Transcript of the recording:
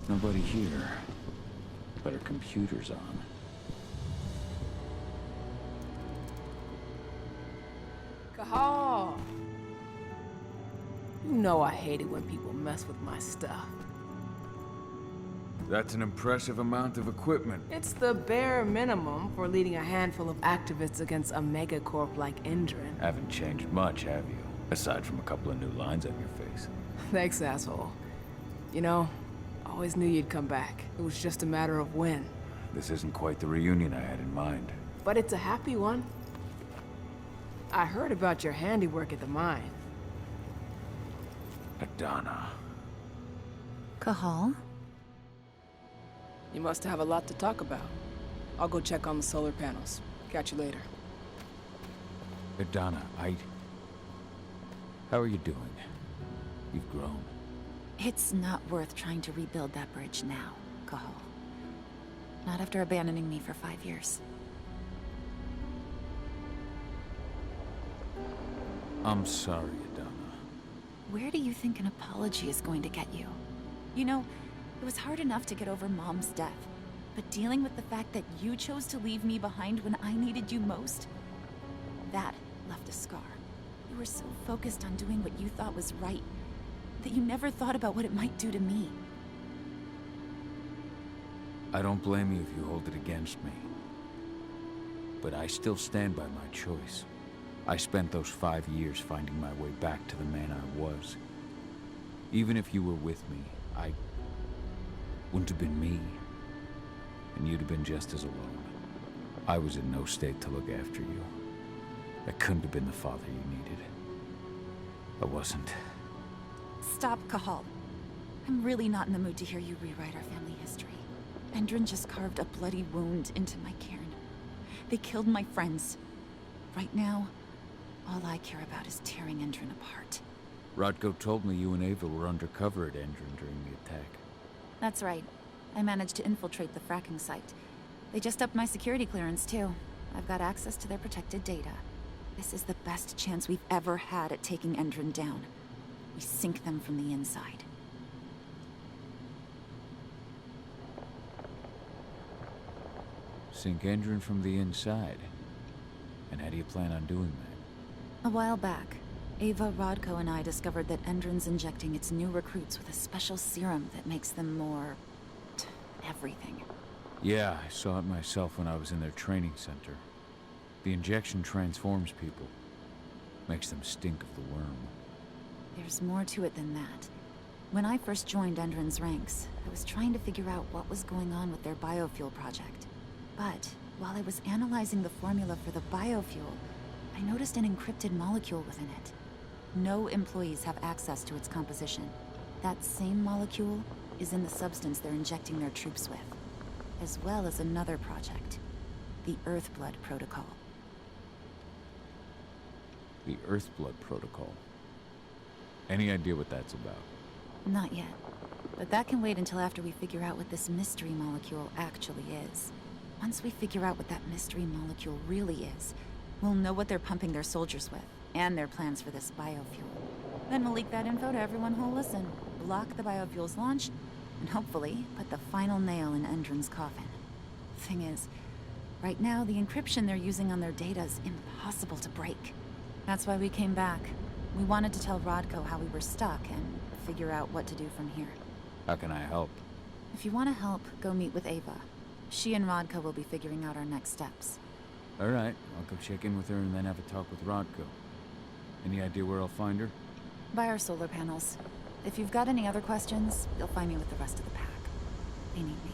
Nobody here. But her computer's on. Cahal! You know I hate it when people mess with my stuff. That's an impressive amount of equipment. It's the bare minimum for leading a handful of activists against a megacorp like Indran. Haven't changed much, have you? Aside from a couple of new lines on your face. Thanks, asshole. You know, I always knew you'd come back. It was just a matter of when. This isn't quite the reunion I had in mind. But it's a happy one. I heard about your handiwork at the mine. Adana. Cahal? You must have a lot to talk about. I'll go check on the solar panels. Catch you later. Adana, How are you doing? You've grown. It's not worth trying to rebuild that bridge now, Cahal. Not after abandoning me for 5 years. I'm sorry, Adana. Where do you think an apology is going to get you? You know, it was hard enough to get over Mom's death, but dealing with the fact that you chose to leave me behind when I needed you most, that left a scar. You were so focused on doing what you thought was right, that you never thought about what it might do to me. I don't blame you if you hold it against me. But I still stand by my choice. I spent those 5 years finding my way back to the man I was. Even if you were with me, I wouldn't have been me. And you'd have been just as alone. I was in no state to look after you. I couldn't have been the father you needed. I wasn't. Stop, Cahal. I'm really not in the mood to hear you rewrite our family history. Endron just carved a bloody wound into my cairn. They killed my friends. Right now, all I care about is tearing Endron apart. Rodko told me you and Ava were undercover at Endron during the attack. That's right. I managed to infiltrate the fracking site. They just upped my security clearance, too. I've got access to their protected data. This is the best chance we've ever had at taking Endron down. We sink them from the inside. Sink Endron from the inside. And how do you plan on doing that? A while back, Ava, Rodko, and I discovered that Endron's injecting its new recruits with a special serum that makes them more... everything. Yeah, I saw it myself when I was in their training center. The injection transforms people. Makes them stink of the worm. There's more to it than that. When I first joined Endron's ranks, I was trying to figure out what was going on with their biofuel project. But while I was analyzing the formula for the biofuel, I noticed an encrypted molecule within it. No employees have access to its composition. That same molecule is in the substance they're injecting their troops with, as well as another project, the Earthblood Protocol. The Earthblood Protocol. Any idea what that's about? Not yet, but that can wait until after we figure out what this mystery molecule actually is. Once we figure out what that mystery molecule really is, we'll know what they're pumping their soldiers with, and their plans for this biofuel. Then we'll leak that info to everyone who'll listen, block the biofuel's launch, and hopefully put the final nail in Endron's coffin. Thing is, right now the encryption they're using on their data is impossible to break. That's why we came back. We wanted to tell Rodko how we were stuck and figure out what to do from here. How can I help? If you want to help, go meet with Ava. She and Rodko will be figuring out our next steps. Alright, I'll go check in with her and then have a talk with Rodko. Any idea where I'll find her? By our solar panels. If you've got any other questions, you'll find me with the rest of the pack. They need me.